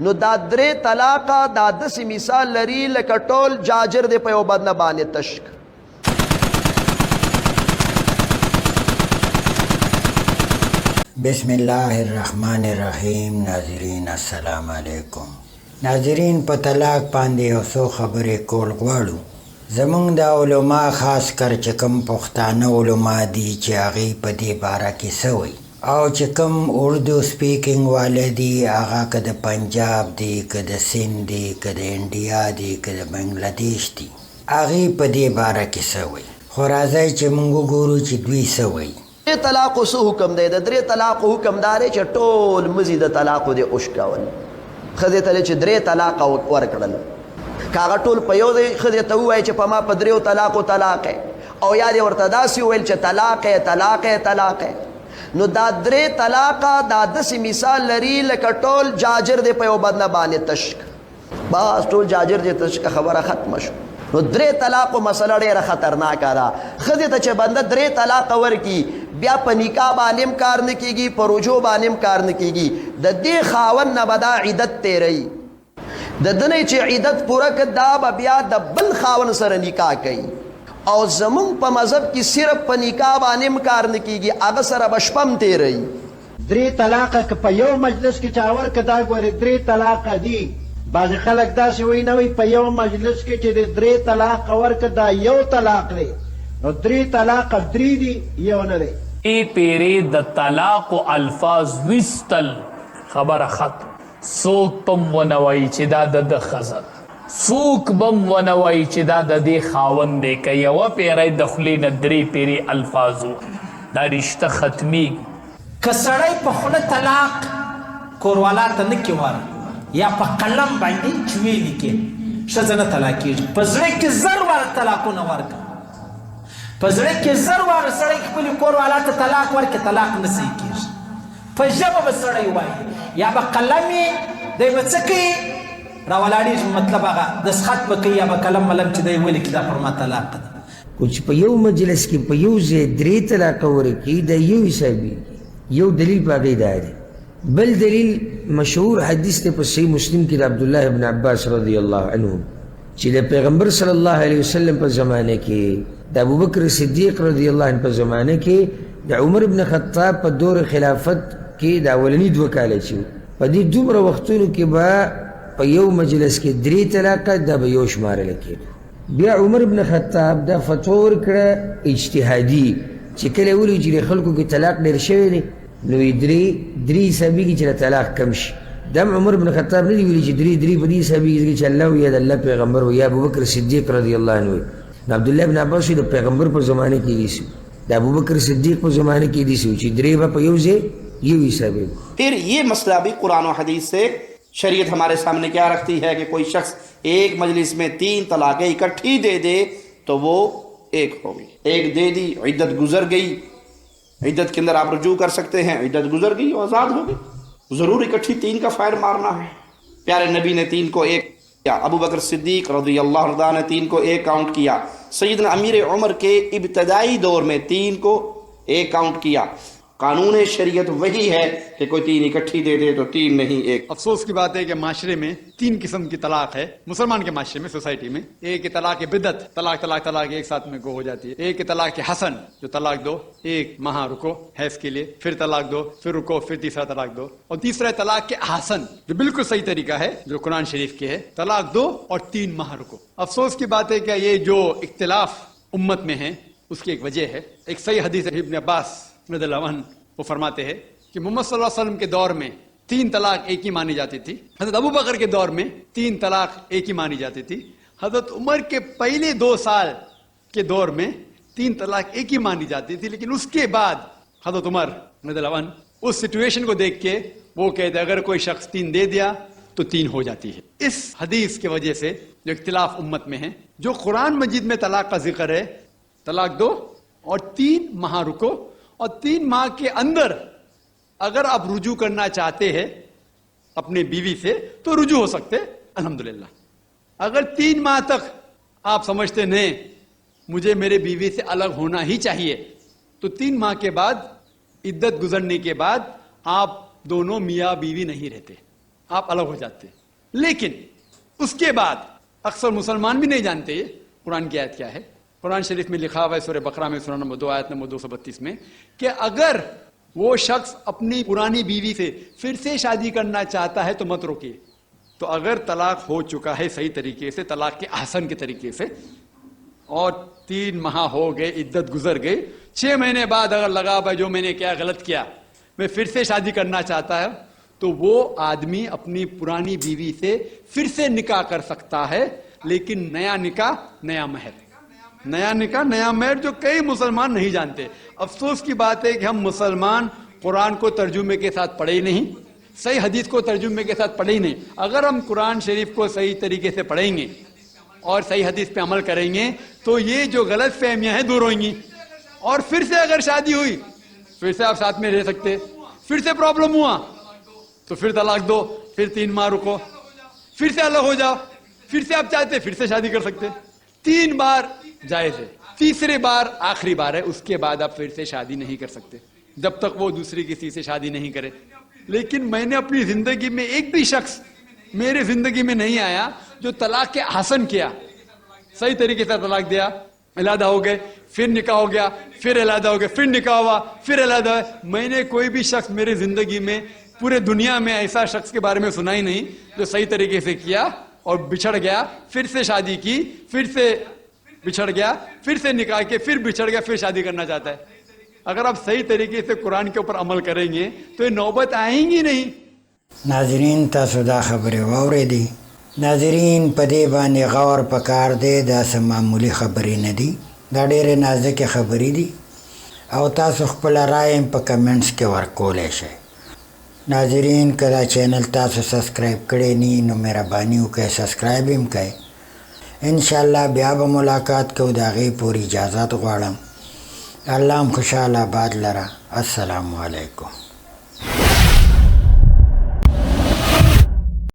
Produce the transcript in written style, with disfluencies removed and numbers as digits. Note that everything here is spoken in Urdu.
نو دا درې طلاقه دا داسې مثال لري لکه ټول جاجر دی په یو بدنه باندې تشک. بسم اللہ الرحمن الرحیم. ناظرین السلام علیکم. ناظرین په طلاق باندې یو څو خبرې کول غواړو. زمونږ د علما خاص کر چې کوم پښتانه علما دي چې هغې په دې باره کې څه وایي، او چې کوم اردو سپیکینګ والا دي هغه که د پنجاب دي، که د سند دي، که د انډیا دي، که د بنګلادیش دي، هغې په دې باره کې څه وایي. خو راځئ چې موږ وګورو چې دوی څه وایي. درې طلاقو څه حکم دی؟ د درې طلاقو حکم دا دی چې ټول مزي د طلاقو دی اوشکول. ښځې ته چې درې طلاقه ورکړل، که هغه ټول په یو ځای ښځې ته ووایي چې په ما په دریو طلاقو طلاق او یا دې ورته داسې وویل چې طلاق نو دا درې طلاقه دا داسې مثال لري لکه ټول جاجر دی په یو بدنه باندې تشک. بس ټول جاجر دی تشک، خبره ختمه شو. نو درې طلاقو مسله ډېره خطرناکه ده. ښځې ته چې بنده درې طلاقه ورکي، بیا په نکاح باندې هم کار نه کېږي، په رجوع باندې هم کار نه کېږي. د دې خاوند نه به دا عدت تېروي. د ده نه چې عدت پوره کړ دا به بیا د بل خاوند سره نکاح کوي. او زمونږ په مذهب کې صرف په نکاح باندې هم کار نه کېږي، هغه سره به شپه هم تېروي. درې طلاقه که په یو مجلس کې چا ورکړه دا ګورې درې طلاقه دي. بعضې خلک داسې وایي نه وایي په یو مجلس کې چې د درې طلاقه ورکړه دا یو طلاق دی، نو درې طلاقه درې دي یو نه دی. ای پیرے د طلاق و الفاظ وستل خبر ختم. سوک پم ونوائی چی دا د خزر، سوک بم ونوائی چی دا د خاون دے که یو پیرے دخلی ندری پیری الفاظو دا رشتہ ختمی. که سړی په خوله طلاق کوروالا ته نه کوار یا په قلم باندې چوي لیکي، ښځه نه طلاق کېږي. په زړه کې زر واره طلاقونه ورکړه، په زړه کې زر واره سړی خپلې کوروالا ته طلاق ورکړي، طلاق نه صحیح کېږي. په ژبه به سړی وایي یا به قلم یې دی به څه کوي راولاړېږي، مطلب هغه دستخط به کوي یا به قلم ملم چې دی ولیکي دا پر ما طلاق ده. خو چې په یو مجلس کې په یو ځای درې طلاقه ورکړي دا یو حسابي. یو دلیل په هغې دا دی. بل دلیل مشهور حدیث دی په صحیح مسلم کې د عبدالله ابن عباس رضی الله عنهم چې د پیغمبر صلی الله علیه وسلم په زمانه کې، د ابوبکر صدیق رضی الله عنه په زمانه کې، د عمر ابن خطاب په دور خلافت کې د اولني 2 کاله چې په دې دومره وختونو کې به په یو مجلس کې درې طلاقه دا به یو شمارله کېدو. بیا عمر ابن خطاب دا فتوا ورکړه اجتهادي چې کله ولي چې د خلکو کې طلاق ډېر شوی دی نو درې حسابېږي چې د طلاق کم شي. دا عمر ابن خطاب نه دی ویلي چې درې په دې حسابېږي چې الله یا د الله پیغمبر و یا ابوبکر صدیق رضی الله عنه. عبدالله ابن عباس د پیغمبر په زمانه کې دي سو، د ابوبکر صدیق په زمانه کې دي سو چې درې به په یو ځای یو حسابې. پھر یہ مسئلہ بھی قرآن و حدیث سے شریعت ہمارے سامنے کیا رکھتی ہے کہ کوئی شخص ایک مجلس میں 3 طلاقیں اکٹھی دے دے تو وہ ایک ہوگی. ایک دے دی، عدت گزر گئی، عدت کے اندر آپ رجوع کر سکتے ہیں، عدت گزر گئی آزاد ہو گئی. ضرور اکٹھی 3 کا فائر مارنا ہے. پیارے نبی نے 3 کو 1 کیا، ابو بکر صدیق رضی اللہ عنہ نے 3 کو 1 کاؤنٹ کیا، سیدنا امیر عمر کے ابتدائی دور میں 3 کو 1 کاؤنٹ کیا. قانون شریعت وہی ہے کہ کوئی 3 اکٹھی دے دے تو 3 نہیں 1. افسوس کی بات ہے کہ معاشرے میں 3 قسم کی طلاق ہے. مسلمان کے معاشرے میں، سوسائٹی میں، ایک طلاق بدعت، طلاق ایک ساتھ میں گو ہو جاتی ہے. ایک طلاق حسن، جو طلاق دو، 1 ماہ رکو حیض کے لیے، پھر طلاق دو، پھر رکو، پھر تیسرا طلاق دو. اور تیسرا طلاق کے حسن جو بالکل صحیح طریقہ ہے جو قرآن شریف کے ہے، طلاق دو اور 3 ماہ رکو. افسوس کی بات ہے کہ یہ جو اختلاف امت میں ہے اس کی ایک وجہ ہے. ایک صحیح حدیث ابن عباس رضی اللہ عنہ وہ فرماتے ہیں کہ محمد صلی اللہ علیہ وسلم کے دور میں 3 طلاق ایک ہی مانی جاتی تھی. حضرت ابو بکر کے دور میں 3 طلاق ایک ہی مانی جاتی تھی. حضرت عمر کے پہلے 2 سال کے دور میں 3 طلاق ایک ہی مانی جاتی تھی. لیکن اس کے بعد حضرت عمر رضی اللہ عنہ اس سچویشن کو دیکھ کے وہ کہتے اگر کوئی شخص 3 دے دیا تو 3 ہو جاتی ہے. اس حدیث کی وجہ سے جو اختلاف امت میں ہے، جو قرآن مجید میں طلاق کا ذکر ہے، طلاق دو اور 3 ماہ رکو، اور 3 ماہ کے اندر اگر آپ رجوع کرنا چاہتے ہیں اپنے بیوی سے تو رجوع ہو سکتے الحمدللہ. اگر 3 ماہ تک آپ سمجھتے نہیں مجھے میرے بیوی سے الگ ہونا ہی چاہیے تو 3 ماہ کے بعد عدت گزرنے کے بعد آپ دونوں میاں بیوی نہیں رہتے. آپ الگ ہو جاتے. لیکن اس کے بعد اکثر مسلمان بھی نہیں جانتے قرآن کی آیت کیا ہے. قرآن شریف میں لکھا ہوا ہے سورہ بقرہ میں سورہ نمبر 2 آیت نمبر 232 میں کہ اگر وہ شخص اپنی پرانی بیوی سے پھر سے شادی کرنا چاہتا ہے تو مت روکیے. تو اگر طلاق ہو چکا ہے صحیح طریقے سے, طلاق کے احسن کے طریقے سے, اور 3 ماہ ہو گئے, عدت گزر گئی, 6 مہینے بعد اگر لگا بھائی جو میں نے کیا غلط کیا, میں پھر سے شادی کرنا چاہتا ہے, تو وہ آدمی اپنی پرانی بیوی سے پھر سے نکاح کر سکتا ہے, لیکن نیا نکاح نیا مہر. نیا نکاح نیا مہر جو کئی مسلمان نہیں جانتے. افسوس کی بات ہے کہ ہم مسلمان قرآن کو ترجمے کے ساتھ پڑھے ہی نہیں, صحیح حدیث کو ترجمے کے ساتھ پڑھے ہی نہیں. اگر ہم قرآن شریف کو صحیح طریقے سے پڑھیں گے اور صحیح حدیث پہ عمل کریں گے تو یہ جو غلط فہمیاں ہیں دور ہوئیں گی. اور پھر سے اگر شادی ہوئی, پھر سے آپ ساتھ میں رہ سکتے, پھر سے پرابلم ہوا تو پھر طلاق دو, پھر 3 ماہ رکو, پھر سے الگ ہو جاؤ, پھر سے آپ چاہتے پھر سے شادی کر سکتے. 3 بار جائز ہے, تیسرے بار آخری بار ہے, اس کے بعد آپ پھر سے شادی نہیں کر سکتے جب تک وہ دوسری کسی سے شادی نہیں کرے. لیکن میں نے اپنی زندگی میں ایک بھی شخص میرے زندگی میں نہیں آیا جو طلاق کے حسن کیا, صحیح طریقے سے طلاق دیا, علیحدہ ہو گئے, پھر نکاح ہو گیا, پھر علیحدہ ہو گیا, پھر نکاح ہوا, پھر علیحدہ ہوا. میں نے کوئی بھی شخص میرے زندگی میں پورے دنیا میں ایسا شخص کے بارے میں سنا ہی نہیں جو صحیح طریقے سے کیا اور بچھڑ گیا, پھر سے شادی کی, پھر سے بچھڑ گیا, پھر سے نکاح کے, پھر بچھڑ گیا, پھر شادی کرنا چاہتا ہے. اگر آپ صحیح طریقے سے قرآن کے اوپر عمل کریں گے تو یہ نوبت آئیں گی نہیں. ناظرین تاسو دا خبرې واورېدې. ناظرین په دې باندې غور پکار دی, دا څه معمولي خبرې نه دي, دا ډېرې نازکې خبرې دي او تاسو خپله رایه هم په کمنټس کې ورکولی شئ. ناظرین که دا چینل تاسو سبسکرایب کړی نی نو مهرباني وکړئ سبسکرایب هم کړئ. انشاءالله بیا به ملاقات کوو, د هغې پورې اجازت غواړم. الله هم خوشحاله آباد لره. السلام علیکم.